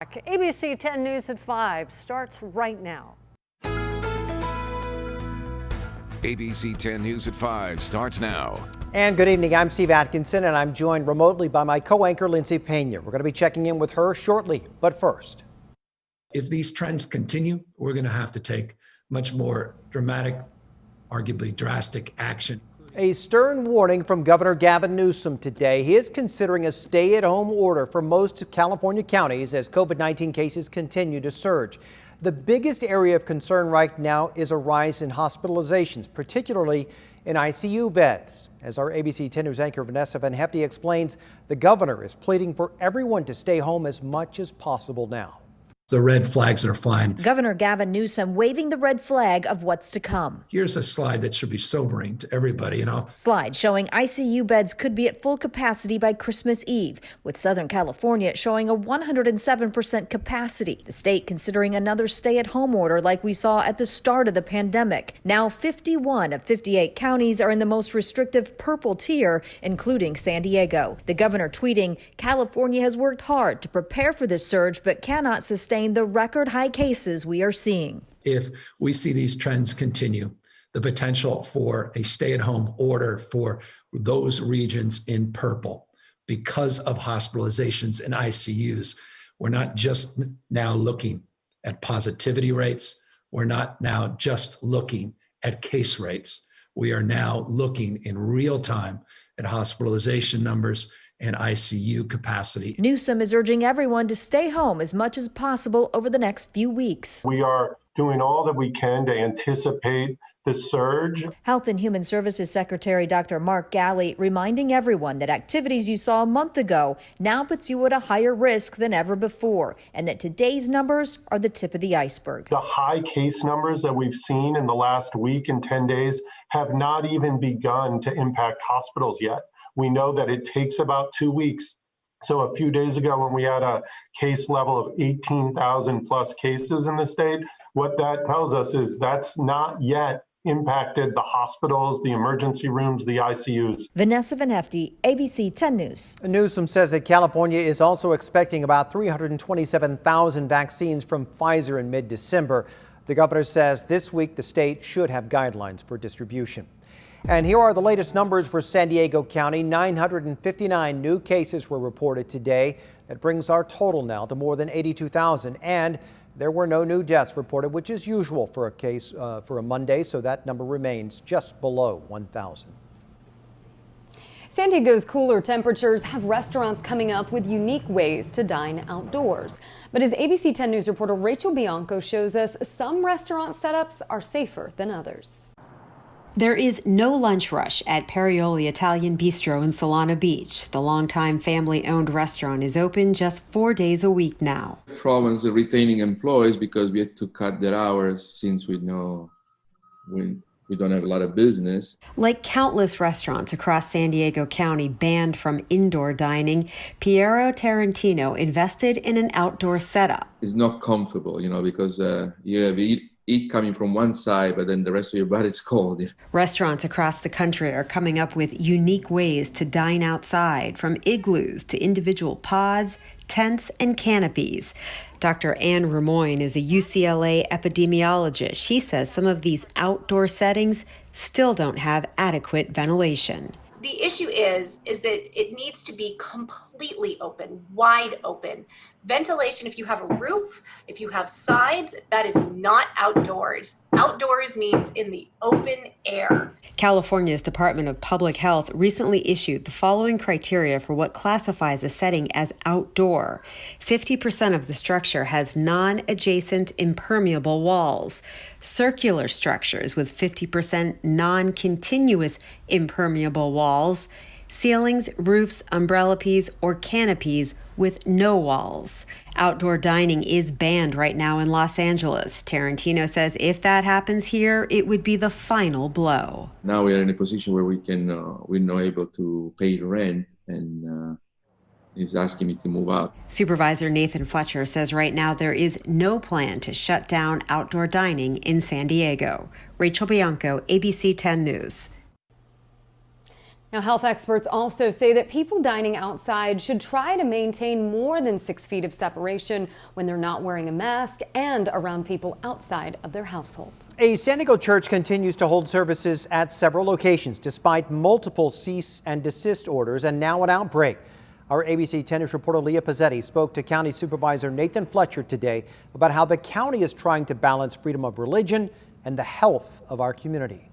o'clock. ABC 10 News at 5 starts right now. ABC 10 News at 5 starts now. And good evening. I'm Steve Atkinson, and I'm joined remotely by my co-anchor, Lindsay Pena. We're going to be checking in with her shortly. But first, if these trends continue, we're going to have to take much more dramatic, arguably drastic action. a stern warning from Governor Gavin Newsom today. He is considering a stay-at-home order for most California counties as COVID-19 cases continue to surge. The biggest area of concern right now is a rise in hospitalizations, particularly in ICU beds. As our ABC 10 News anchor Vanessa Van Hefty explains, the governor is pleading for everyone to stay home as much as possible now. The red flags are flying. Governor Gavin Newsom waving the red flag of what's to come. Here's a slide that should be sobering to everybody, Slide showing ICU beds could be at full capacity by Christmas Eve, with Southern California showing a 107% capacity. The state considering another stay-at-home order like we saw at the start of the pandemic. Now 51 of 58 counties are in the most restrictive purple tier, including San Diego. The governor tweeting, California has worked hard to prepare for this surge, but cannot sustain the record high cases we are seeing. If we see these trends continue, the potential for a stay-at-home order for those regions in purple because of hospitalizations and ICUs, we're not just now looking at positivity rates. We're not now just looking at case rates. We are now looking in real time at hospitalization numbers and ICU capacity. Newsom is urging everyone to stay home as much as possible over the next few weeks. We are doing all that we can to anticipate the surge. Health and Human Services Secretary Dr. Mark Galley reminding everyone that activities you saw a month ago now puts you at a higher risk than ever before, and that today's numbers are the tip of the iceberg. The high case numbers that we've seen in the last week and 10 days have not even begun to impact hospitals yet. We know that it takes about 2 weeks. So a few days ago, when we had a case level of 18,000 plus cases in the state, what that tells us is that's not yet impacted the hospitals, the emergency rooms, the ICUs. Vanessa Van Hefty, ABC 10 News. Newsom says that California is also expecting about 327,000 vaccines from Pfizer in mid-December. The governor says this week the state should have guidelines for distribution. And here are the latest numbers for San Diego County. 959 new cases were reported today. That brings our total now to more than 82,000. And there were no new deaths reported, which is usual for a Monday, so that number remains just below 1,000. San Diego's cooler temperatures have restaurants coming up with unique ways to dine outdoors. But as ABC 10 News reporter Rachel Bianco shows us, some restaurant setups are safer than others. There is no lunch rush at Perioli Italian Bistro in Solana Beach. The longtime family-owned restaurant is open just 4 days a week now. Problems of retaining employees because we had to cut their hours since we know we don't have a lot of business. Like countless restaurants across San Diego County banned from indoor dining, Piero Tarantino invested in an outdoor setup. It's not comfortable, because you have eat coming from one side, but then the rest of your body's cold. Restaurants across the country are coming up with unique ways to dine outside, from igloos to individual pods, tents, and canopies. Dr. Anne Ramoyne is a UCLA epidemiologist. She says some of these outdoor settings still don't have adequate ventilation. The issue is that it needs to be completely open, wide open. Ventilation, if you have a roof, if you have sides, that is not outdoors. Outdoors means in the open air. California's Department of Public Health recently issued the following criteria for what classifies a setting as outdoor. 50% of the structure has non-adjacent impermeable walls. Circular structures with 50% non-continuous impermeable walls. Ceilings, roofs, umbrella peas, or canopies with no walls. Outdoor dining is banned right now in Los Angeles. Tarantino says if that happens here, it would be the final blow. Now we are in a position where we're not able to pay rent, and he's asking me to move out. Supervisor Nathan Fletcher says right now there is no plan to shut down outdoor dining in San Diego. Rachel Bianco, ABC 10 News. Now, health experts also say that people dining outside should try to maintain more than 6 feet of separation when they're not wearing a mask and around people outside of their household. A San Diego church continues to hold services at several locations despite multiple cease and desist orders and now an outbreak. Our ABC 10 News reporter Leah Pizzetti spoke to County Supervisor Nathan Fletcher today about how the county is trying to balance freedom of religion and the health of our community.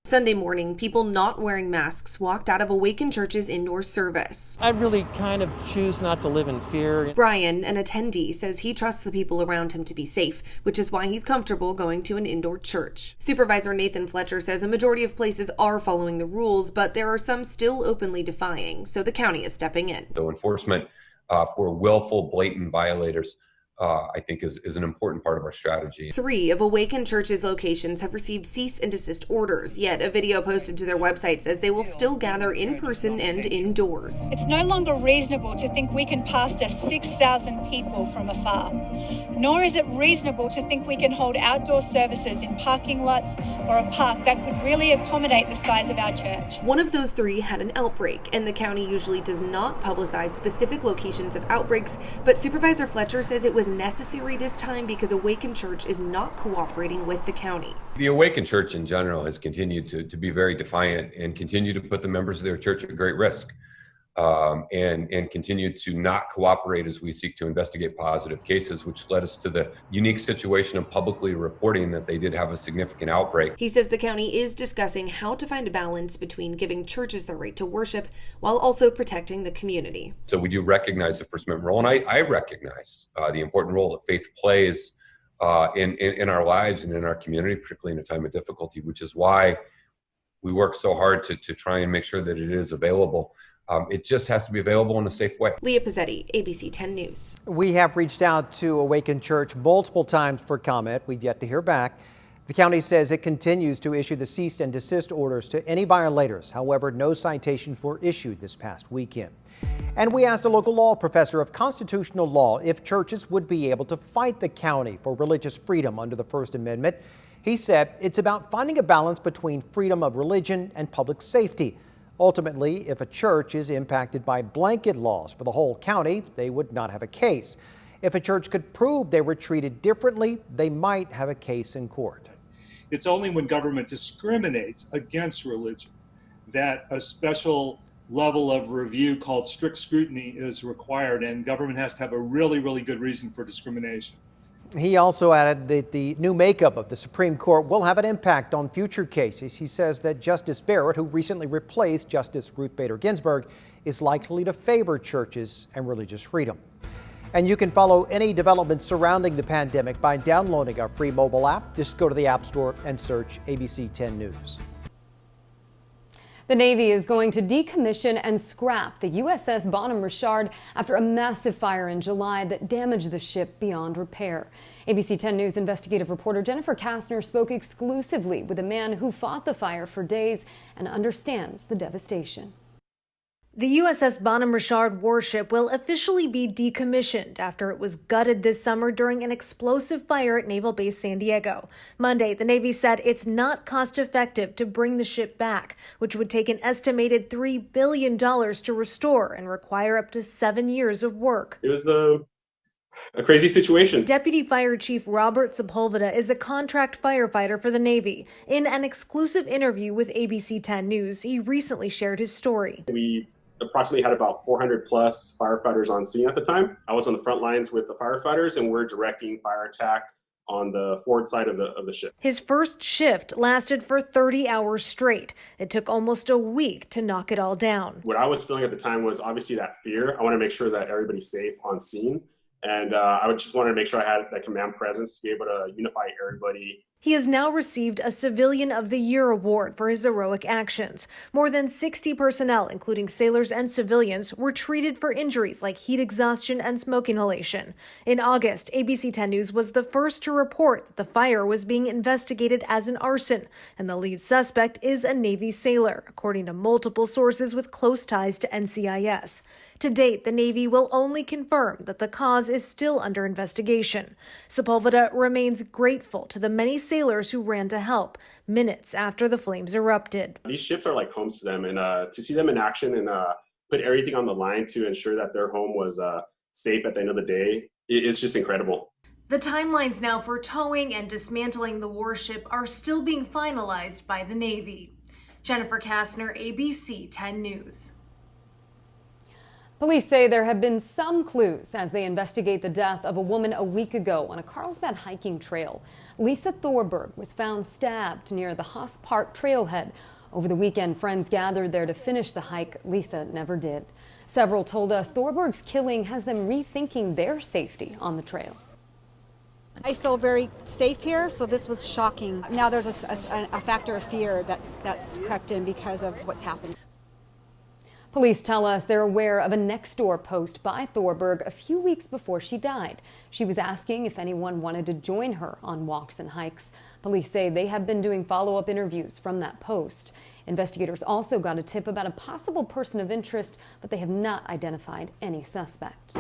Sunday morning, people not wearing masks walked out of Awaken Church's indoor service. I really kind of choose not to live in fear. Brian, an attendee, says he trusts the people around him to be safe, which is why he's comfortable going to an indoor church. Supervisor Nathan Fletcher says a majority of places are following the rules, but there are some still openly defying, so the county is stepping in. So enforcement for willful, blatant violators I think is an important part of our strategy. 3 of Awaken Church's locations have received cease and desist orders, yet a video posted to their website says they will still gather in person and indoors. It's no longer reasonable to think we can pastor 6,000 people from afar, nor is it reasonable to think we can hold outdoor services in parking lots or a park that could really accommodate the size of our church. One of those 3 had an outbreak, and the county usually does not publicize specific locations of outbreaks, but Supervisor Fletcher says it was necessary this time because Awaken Church is not cooperating with the county. The Awaken Church in general has continued to be very defiant and continue to put the members of their church at great risk and continue to not cooperate as we seek to investigate positive cases, which led us to the unique situation of publicly reporting that they did have a significant outbreak. He says the county is discussing how to find a balance between giving churches the right to worship while also protecting the community. So we do recognize the First Amendment role, and I recognize the important role that faith plays in our lives and in our community, particularly in a time of difficulty, which is why we work so hard to try and make sure that it is available. It just has to be available in a safe way. Leah Pizzetti, ABC 10 News. We have reached out to Awaken Church multiple times for comment. We've yet to hear back. The county says it continues to issue the cease and desist orders to any violators. However, no citations were issued this past weekend. And we asked a local law professor of constitutional law if churches would be able to fight the county for religious freedom under the First Amendment. He said it's about finding a balance between freedom of religion and public safety. Ultimately, if a church is impacted by blanket laws for the whole county, they would not have a case. If a church could prove they were treated differently, they might have a case in court. It's only when government discriminates against religion that a special level of review called strict scrutiny is required, and government has to have a really, really good reason for discrimination. He also added that the new makeup of the Supreme Court will have an impact on future cases. He says that Justice Barrett, who recently replaced Justice Ruth Bader Ginsburg, is likely to favor churches and religious freedom. And you can follow any developments surrounding the pandemic by downloading our free mobile app. Just go to the App Store and search ABC 10 News. The Navy is going to decommission and scrap the USS Bonhomme Richard after a massive fire in July that damaged the ship beyond repair. ABC 10 News investigative reporter Jennifer Kastner spoke exclusively with a man who fought the fire for days and understands the devastation. The USS Bonhomme Richard warship will officially be decommissioned after it was gutted this summer during an explosive fire at Naval Base San Diego. Monday, the Navy said it's not cost-effective to bring the ship back, which would take an estimated $3 billion to restore and require up to 7 years of work. It was a crazy situation. Deputy Fire Chief Robert Sepulveda is a contract firefighter for the Navy. In an exclusive interview with ABC 10 News, he recently shared his story. We approximately had about 400 plus firefighters on scene at the time. I was on the front lines with the firefighters, and we're directing fire attack on the forward side of the ship. His first shift lasted for 30 hours straight. It took almost a week to knock it all down. What I was feeling at the time was obviously that fear. I want to make sure that everybody's safe on scene. And I just wanted to make sure I had that command presence to be able to unify everybody. He has now received a Civilian of the Year award for his heroic actions. More than 60 personnel, including sailors and civilians, were treated for injuries like heat exhaustion and smoke inhalation. In August, ABC 10 News was the first to report that the fire was being investigated as an arson, and the lead suspect is a Navy sailor, according to multiple sources with close ties to NCIS. To date, the Navy will only confirm that the cause is still under investigation. Sepulveda remains grateful to the many sailors who ran to help minutes after the flames erupted. These ships are like homes to them, and to see them in action and put everything on the line to ensure that their home was safe at the end of the day, it's just incredible. The timelines now for towing and dismantling the warship are still being finalized by the Navy. Jennifer Kastner, ABC 10 News. Police say there have been some clues as they investigate the death of a woman a week ago on a Carlsbad hiking trail. Lisa Thorberg was found stabbed near the Haas Park trailhead. Over the weekend, friends gathered there to finish the hike. Lisa never did. Several told us Thorberg's killing has them rethinking their safety on the trail. I feel very safe here, so this was shocking. Now there's a factor of fear that's crept in because of what's happened. Police tell us they're aware of a next-door post by Thorberg a few weeks before she died. She was asking if anyone wanted to join her on walks and hikes. Police say they have been doing follow-up interviews from that post. Investigators also got a tip about a possible person of interest, but they have not identified any suspect.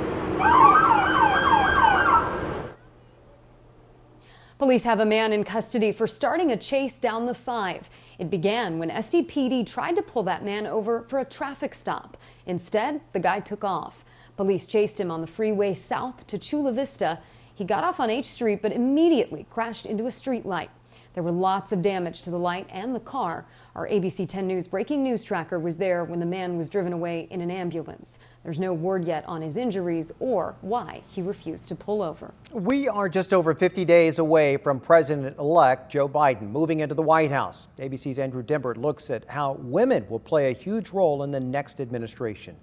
Police have a man in custody for starting a chase down the 5. It began when SDPD tried to pull that man over for a traffic stop. Instead, the guy took off. Police chased him on the freeway south to Chula Vista. He got off on H Street but immediately crashed into a street light. There were lots of damage to the light and the car. Our ABC 10 News breaking news tracker was there when the man was driven away in an ambulance. There's no word yet on his injuries or why he refused to pull over. We are just over 50 days away from President-elect Joe Biden moving into the White House. ABC's Andrew Dimbert looks at how women will play a huge role in the next administration.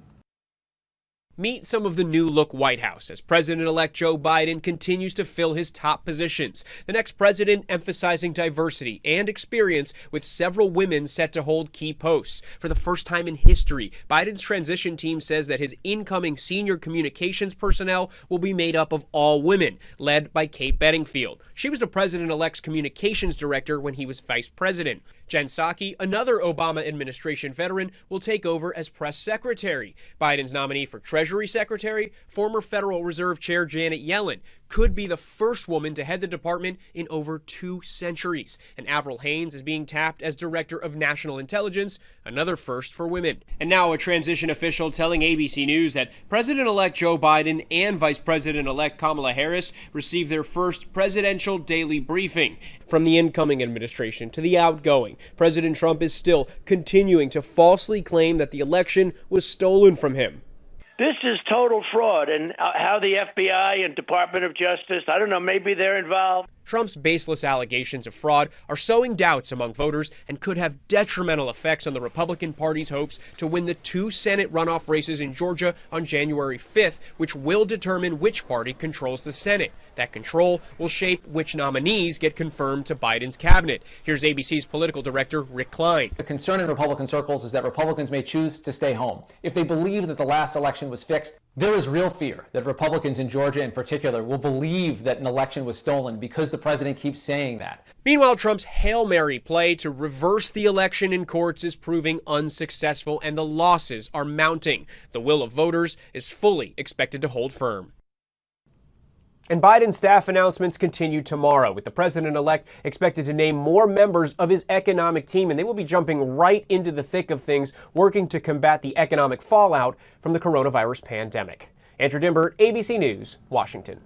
Meet some of the new-look White House as President-elect Joe Biden continues to fill his top positions. The next president emphasizing diversity and experience with several women set to hold key posts. For the first time in history, Biden's transition team says that his incoming senior communications personnel will be made up of all women, led by Kate Bedingfield. She was the president-elect's communications director when he was vice president. Jen Psaki, another Obama administration veteran, will take over as press secretary. Biden's nominee for Treasury Secretary, former Federal Reserve Chair Janet Yellen, could be the first woman to head the department in over 2 centuries. And Avril Haines is being tapped as Director of National Intelligence, another first for women. And now a transition official telling ABC News that President-elect Joe Biden and Vice President-elect Kamala Harris received their first presidential daily briefing. From the incoming administration to the outgoing, President Trump is still continuing to falsely claim that the election was stolen from him. This is total fraud, and how the FBI and Department of Justice, I don't know, maybe they're involved. Trump's baseless allegations of fraud are sowing doubts among voters and could have detrimental effects on the Republican Party's hopes to win the 2 Senate runoff races in Georgia on January 5th, which will determine which party controls the Senate. That control will shape which nominees get confirmed to Biden's cabinet. Here's ABC's political director, Rick Klein. The concern in Republican circles is that Republicans may choose to stay home. If they believe that the last election was fixed, there is real fear that Republicans in Georgia in particular will believe that an election was stolen because the president keeps saying that. Meanwhile, Trump's Hail Mary play to reverse the election in courts is proving unsuccessful and the losses are mounting. The will of voters is fully expected to hold firm. And Biden's staff announcements continue tomorrow, with the president-elect expected to name more members of his economic team, and they will be jumping right into the thick of things, working to combat the economic fallout from the coronavirus pandemic. Andrew Dimbert, ABC News, Washington.